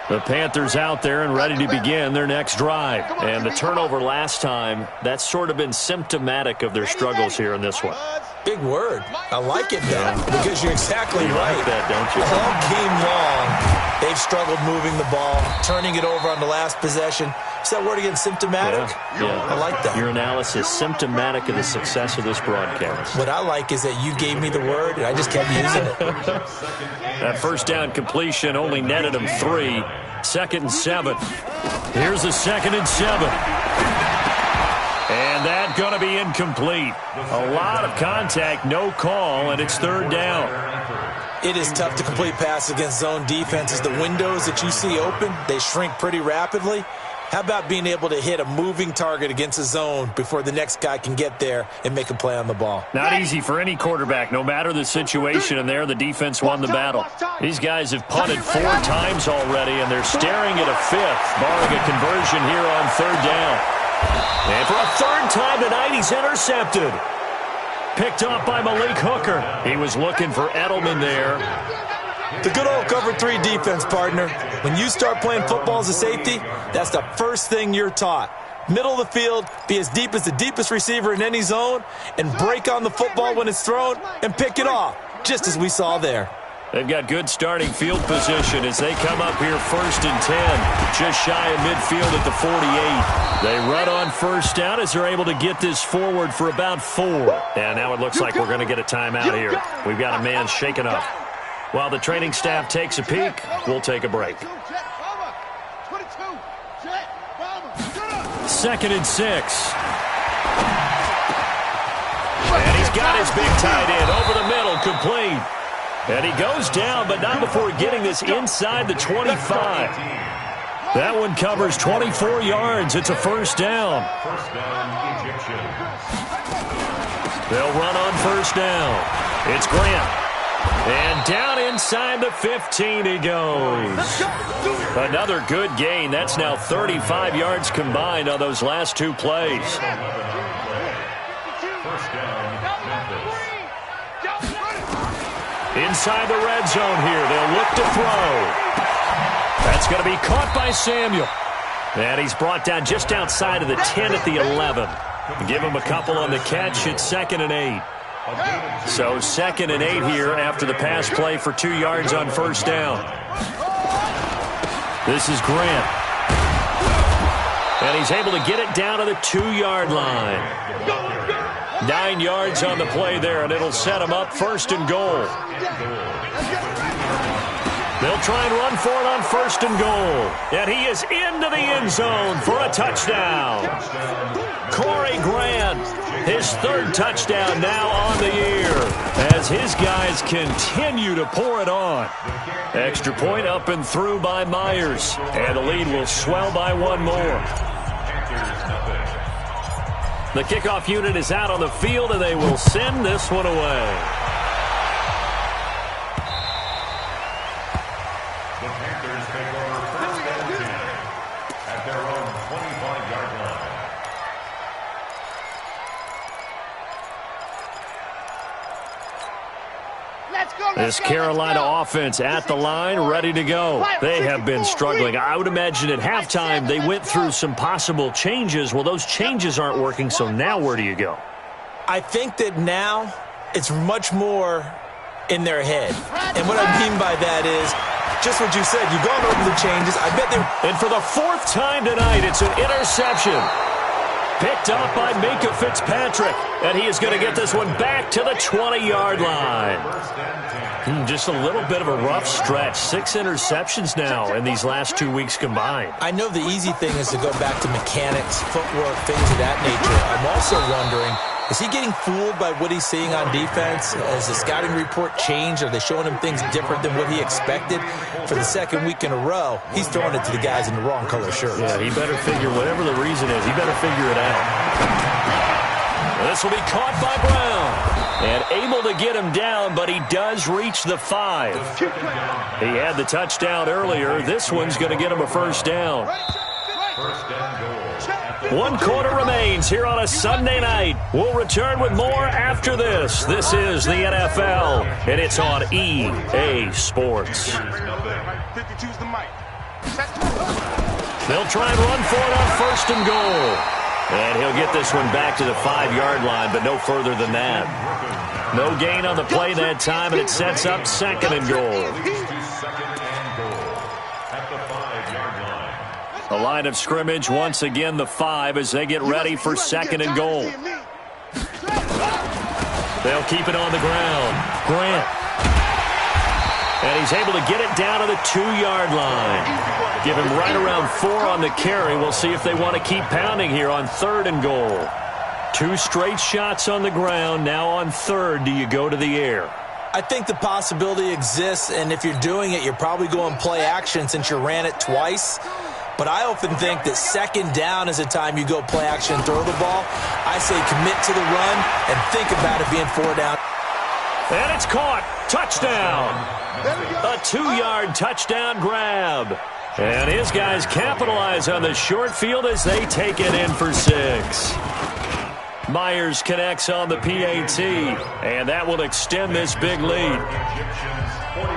The Panthers out there and ready to begin their next drive. And the turnover last time, that's sort of been symptomatic of their struggles here in this one. Big word. I like it, though, because you're exactly right. Like that, don't you? All game long, they've struggled moving the ball, turning it over on the last possession. Is that word again, symptomatic? Yeah. I like that. Your analysis, symptomatic of the success of this broadcast. What I like is that you gave me the word, and I just kept using it. That first down completion only netted him 3. 2nd and 7. Here's a 2nd and 7. And that's going to be incomplete. A lot of contact, no call, and it's 3rd down. It is tough to complete passes against zone defenses. The windows that you see open, they shrink pretty rapidly. How about being able to hit a moving target against a zone before the next guy can get there and make a play on the ball? Not easy for any quarterback, no matter the situation, and there the defense won the battle. These guys have punted 4 times already, and they're staring at a 5th, barring a conversion here on 3rd down. And for a 3rd time tonight, he's intercepted. Picked up by Malik Hooker. He was looking for Edelman there. The good old cover 3 defense, partner. When you start playing football as a safety, that's the first thing you're taught. Middle of the field, be as deep as the deepest receiver in any zone, and break on the football when it's thrown and pick it off, just as we saw there. They've got good starting field position as they come up here 1st and 10, just shy of midfield at the 48. They run on 1st down as they're able to get this forward for about 4. And now it looks like we're going to get a timeout here. We've got a man shaken up. While the training staff takes a peek, we'll take a break. 2nd and 6. And he's got his big tight end over the middle, complete. And he goes down, but not before getting this inside the 25. That one covers 24 yards. It's a 1st down. They'll run on 1st down. It's Grant. And down inside the 15 he goes. Another good gain. That's now 35 yards combined on those last 2 plays. Inside the red zone here. They'll look to throw. That's going to be caught by Samuel. And he's brought down just outside of the 10 at the 11. Give him a couple on the catch. It's 2nd and 8. So 2nd and 8 here after the pass play for 2 yards on 1st down. This is Grant. And he's able to get it down to the 2-yard line. 9 yards on the play there, and it'll set him up 1st and goal. They'll try and run for it on 1st and goal. And he is into the end zone for a touchdown. Corey Grant, his 3rd touchdown now on the year as his guys continue to pour it on. Extra point up and through by Myers. And the lead will swell by 1 more. The kickoff unit is out on the field, and they will send this one away. The Panthers take over 1st and 10 at their own 25-yard line. This Carolina offense at the line, ready to go. They have been struggling. I would imagine at halftime they went through some possible changes. Well, those changes aren't working, so now where do you go? I think that now it's much more in their head. And what I mean by that is just what you said. You've gone over the changes. I bet they're... And for the 4th time tonight, it's an interception. Picked up by Minkah Fitzpatrick. And he is going to get this one back to the 20-yard line. Just a little bit of a rough stretch. 6 interceptions now in these last 2 weeks combined. I know the easy thing is to go back to mechanics, footwork, things of that nature. I'm also wondering, is he getting fooled by what he's seeing on defense? Has the scouting report changed? Are they showing him things different than what he expected? For the 2nd week in a row, he's throwing it to the guys in the wrong color shirts. Yeah, he better figure, whatever the reason is, he better figure it out. This will be caught by Brown. And able to get him down, but he does reach the 5. He had the touchdown earlier. This one's going to get him a 1st down. 1 quarter remains here on a Sunday night. We'll return with more after this. This is the NFL, and it's on EA Sports. 52's the mic. They'll try and run for it on first and goal. And he'll get this one back to the 5-yard line, but no further than that. No gain on the play that time, and it sets up second and goal. The line of scrimmage, once again, the 5 as they get ready for second and goal. They'll keep it on the ground. Grant. And he's able to get it down to the 2-yard line. Give him right around 4 on the carry. We'll see if they want to keep pounding here on third and goal. 2 straight shots on the ground. Now on third, do you go to the air? I think the possibility exists, and if you're doing it, you're probably going play action since you ran it twice. But I often think that second down is the time you go play action and throw the ball. I say commit to the run and think about it being 4 down. And it's caught. Touchdown. A 2-yard touchdown grab. And his guys capitalize on the short field as they take it in for 6. Myers connects on the PAT, and that will extend this big lead. Egyptians 49,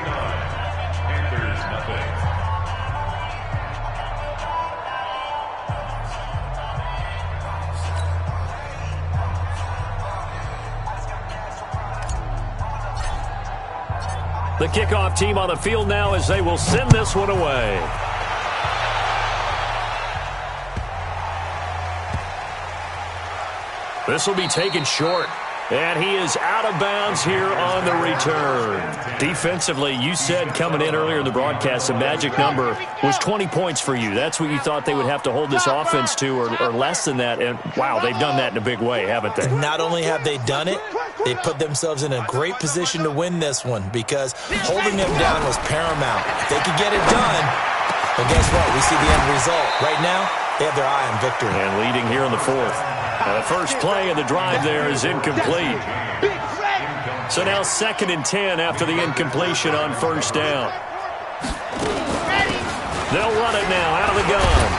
Panthers nothing. The kickoff team on the field now as they will send this one away. This will be taken short. And he is out of bounds here on the return. Defensively, you said coming in earlier in the broadcast, the magic number was 20 points for you. That's what you thought they would have to hold this offense to, or less than that. And, wow, they've done that in a big way, haven't they? Not only have they done it, they put themselves in a great position to win this one because holding them down was paramount. If they could get it done, well, guess what? We see the end result. Right now, they have their eye on victory. And leading here in the fourth. The first play of the drive there is incomplete. So now 2nd and 10 after the incompletion on first down. They'll run it now out of the gun.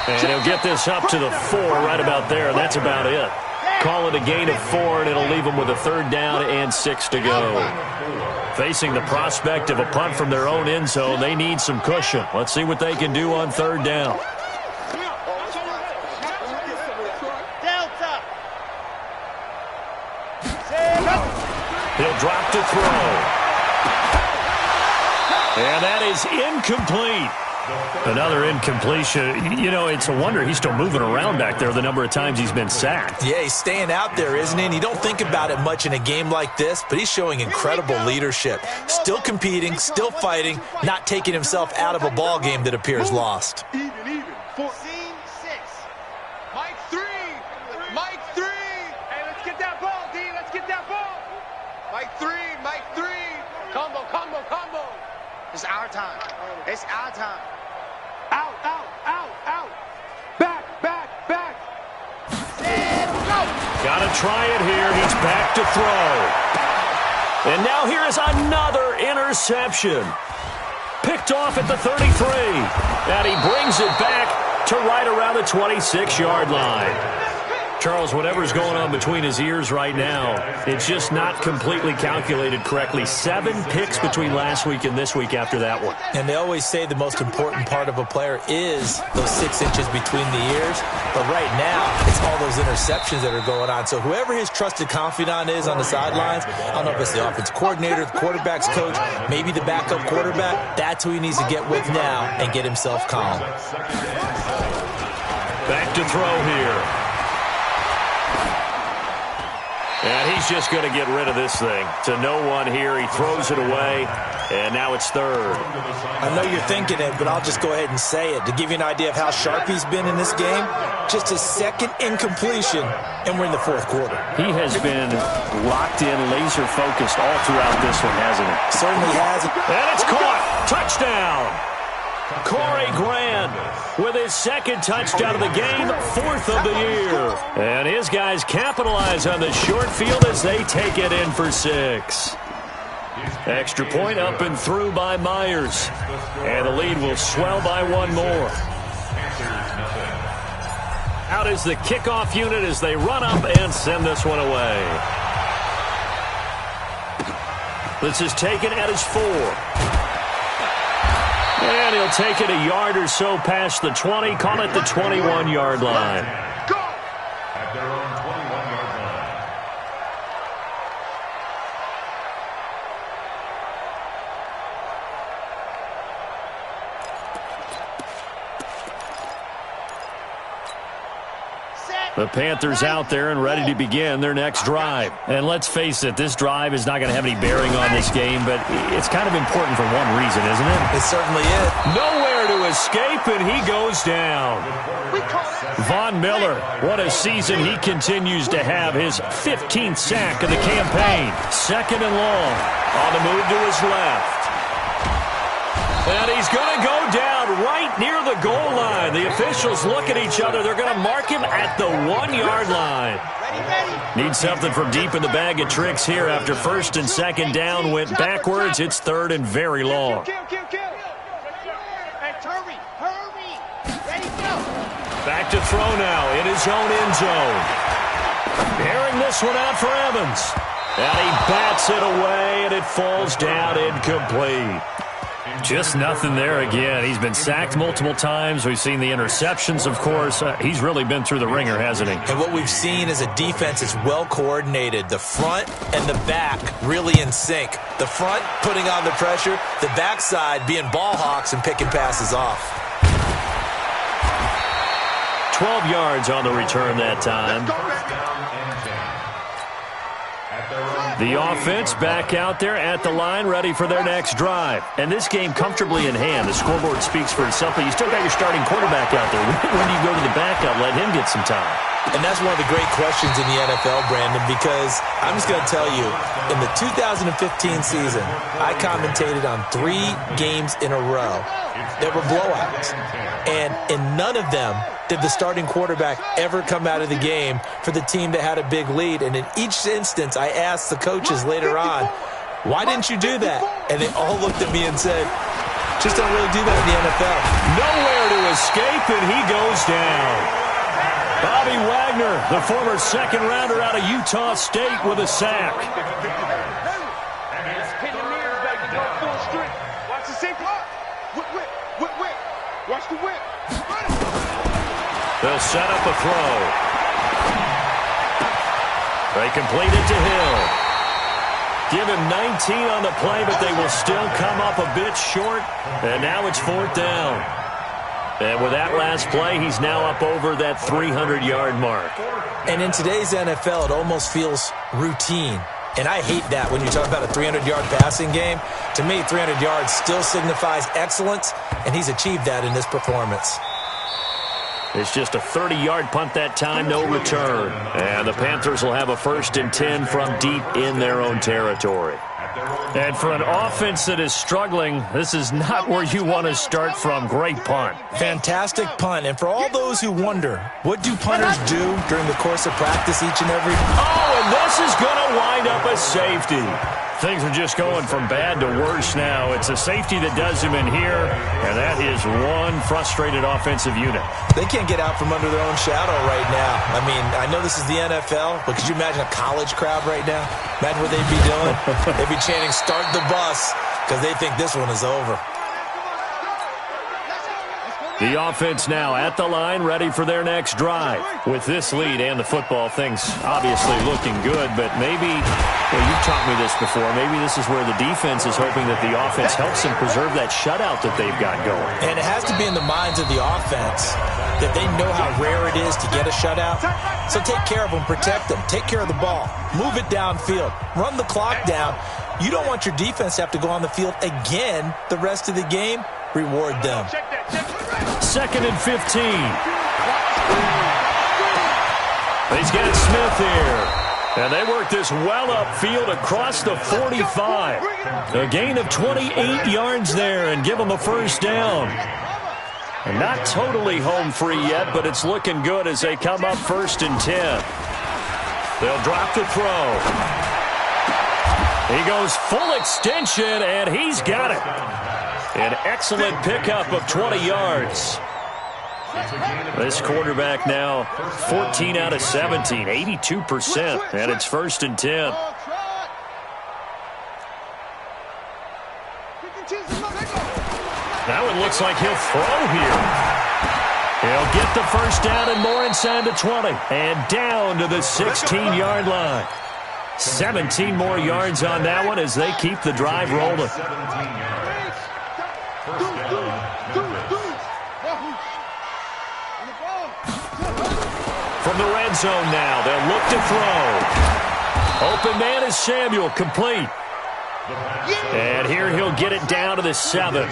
And he'll get this up to the 4 right about there. That's about it. Call it a gain of 4, and it'll leave them with a 3rd down and 6 to go. Facing the prospect of a punt from their own end zone, they need some cushion. Let's see what they can do on 3rd down. He'll drop to throw. And that is incomplete. Another incompletion. You know, it's a wonder he's still moving around back there the number of times he's been sacked. Yeah, he's staying out there, isn't he? And you don't think about it much in a game like this, but he's showing incredible leadership. Still competing, still fighting, not taking himself out of a ball game that appears lost. Even. 14-6. Mike 3. Mike 3. Hey, let's get that ball, D. Let's get that ball. Mike 3. Mike 3. Combo. It's our time. It's our time. Out. Back. Set, go. Gotta try it here. He's back to throw. And now here is another interception. Picked off at the 33. And he brings it back to right around the 26-yard line. Charles, whatever's going on between his ears right now, it's just not completely calculated correctly. 7 picks between last week and this week after that one. And they always say the most important part of a player is those 6 inches between the ears. But right now, it's all those interceptions that are going on. So whoever his trusted confidant is on the sidelines, I don't know if it's the offensive coordinator, the quarterback's coach, maybe the backup quarterback, that's who he needs to get with now and get himself calm. Back to throw here. And he's just going to get rid of this thing. To no one here. He throws it away, and now it's 3rd. I know you're thinking it, but I'll just go ahead and say it. To give you an idea of how sharp he's been in this game, just his 2nd incompletion, and we're in the 4th quarter. He has been locked in, laser-focused all throughout this one, hasn't he? Certainly has. And it's caught. Touchdown. Corey Grant with his 2nd touchdown of the game, 4th of the year. And his guys capitalize on the short field as they take it in for 6. Extra point up and through by Myers. And the lead will swell by 1 more. Out is the kickoff unit as they run up and send this one away. This is taken at his 4. And he'll take it a yard or so past the 20, call it the 21-yard line. At their own 21-yard line. The Panthers out there and ready to begin their next drive. And let's face it, this drive is not going to have any bearing on this game, but it's kind of important for one reason, isn't it? It certainly is. Nowhere to escape, and he goes down. Von Miller, what a season he continues to have. His 15th sack of the campaign. Second and long. On the move to his left. And he's going to go down right near the goal line. The officials look at each other. They're going to mark him at the 1-yard line. Need something from deep in the bag of tricks here after first and second down went backwards. It's third and very long. Back to throw now in his own end zone. Airing this one out for Evans. And he bats it away, and it falls down incomplete. Just nothing there again. He's been sacked multiple times. We've seen the interceptions, of course. He's really been through the ringer, hasn't he? And what we've seen is a defense that's well coordinated. The front and the back really in sync. The front putting on the pressure, the backside being ball hawks and picking passes off. 12 yards on the return that time. The offense back out there at the line, ready for their next drive. And this game comfortably in hand. The scoreboard speaks for itself, but you still got your starting quarterback out there. When do you go to the backup, let him get some time? And that's one of the great questions in the NFL, Brandon, because I'm just going to tell you, in the 2015 season, I commentated on 3 games in a row that were blowouts. And in none of them did the starting quarterback ever come out of the game for the team that had a big lead. And in each instance, I asked the coaches later on, why didn't you do that? And they all looked at me and said, just don't really do that in the NFL. Nowhere to escape, and he goes down. Bobby Wagner, the former second-rounder out of Utah State, with a sack. Watch the safety. Whip. Watch the whip. They'll set up a throw. They complete it to Hill. Give him 19 on the play, but they will still come up a bit short. And now it's 4th down. And with that last play, he's now up over that 300-yard mark. And in today's NFL, it almost feels routine. And I hate that when you talk about a 300-yard passing game. To me, 300 yards still signifies excellence, and he's achieved that in this performance. It's just a 30-yard punt that time, no return. And the Panthers will have a 1st and 10 from deep in their own territory. And for an offense that is struggling, this is not where you want to start from. Great punt. Fantastic punt. And for all those who wonder, what do punters do during the course of practice each and every? Oh, and this is going to wind up a safety. Things are just going from bad to worse now. It's a safety that does him in here, and that is one frustrated offensive unit. They can't get out from under their own shadow right now. I mean, I know this is the NFL, but could you imagine a college crowd right now? Imagine what they'd be doing. They'd be chanting, "Start the bus," because they think this one is over. The offense now at the line, ready for their next drive. With this lead and the football, things obviously looking good, but maybe, well, you've taught me this before, maybe this is where the defense is hoping that the offense helps them preserve that shutout that they've got going. And it has to be in the minds of the offense that they know how rare it is to get a shutout. So take care of them, protect them, take care of the ball, move it downfield, run the clock down. You don't want your defense to have to go on the field again the rest of the game. Reward them. 2nd and 15. He's got Smith here. And they work this well upfield across the 45. A gain of 28 yards there and give them a 1st down. And not totally home free yet, but it's looking good as they come up 1st and 10. They'll drop the throw. He goes full extension, and he's got it. An excellent pickup of 20 yards. This quarterback now 14 out of 17, 82%, and it's 1st and 10. Now it looks like he'll throw here. He'll get the first down and more inside the 20. And down to the 16-yard line. 17 more yards on that one as they keep the drive rolling. 17 yards. First down, From the red zone now, they'll look to throw. Open man is Samuel, complete. And here he'll get it down to the 7.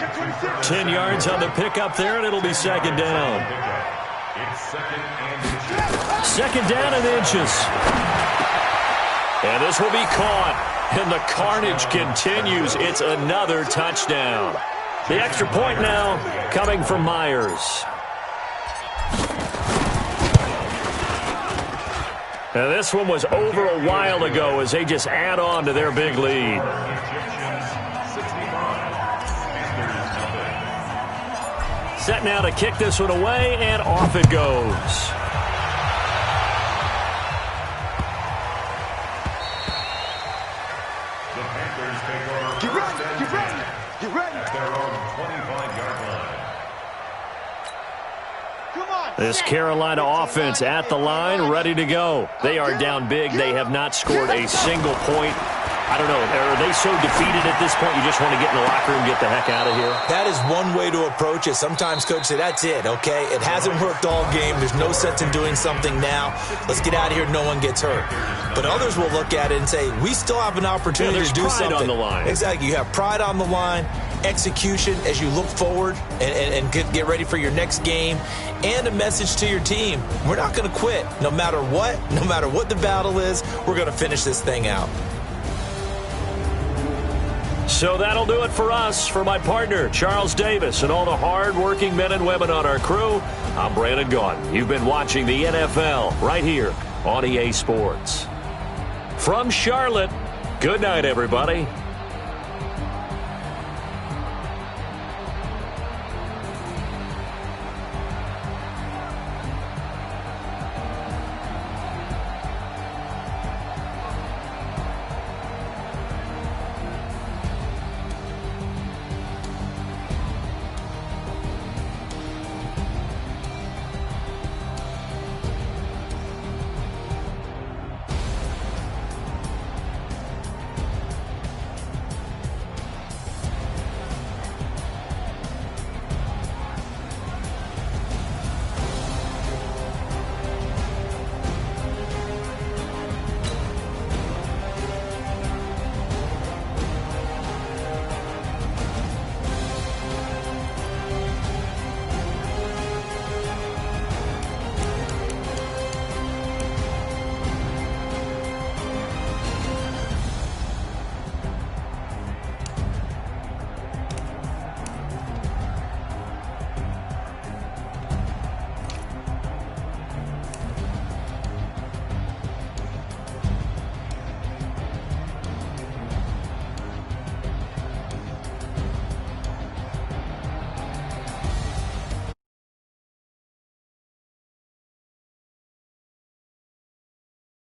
10 yards on the pickup there, and it'll be second down. It's Second down and inches. And this will be caught. And the carnage continues. It's another touchdown. The extra point now coming from Myers. Now this one was over a while ago as they just add on to their big lead. Set now to kick this one away, and off it goes. The Panthers take over first and 10 at their own 25-yard line. This Carolina offense at the line, ready to go. They are down big. They have not scored a single point. I don't know. Are they so defeated at this point you just want to get in the locker room and get the heck out of here? That is one way to approach it. Sometimes coaches say, that's it, okay? It hasn't worked all game. There's no sense in doing something now. Let's get out of here. No one gets hurt. But others will look at it and say, we still have an opportunity to do something. There's pride on the line. Exactly. You have pride on the line, execution as you look forward and get ready for your next game, and a message to your team. We're not going to quit. No matter what the battle is, we're going to finish this thing out. So that'll do it for us. For my partner, Charles Davis, and all the hard-working men and women on our crew, I'm Brandon Gaudin. You've been watching the NFL right here on EA Sports. From Charlotte, good night, everybody.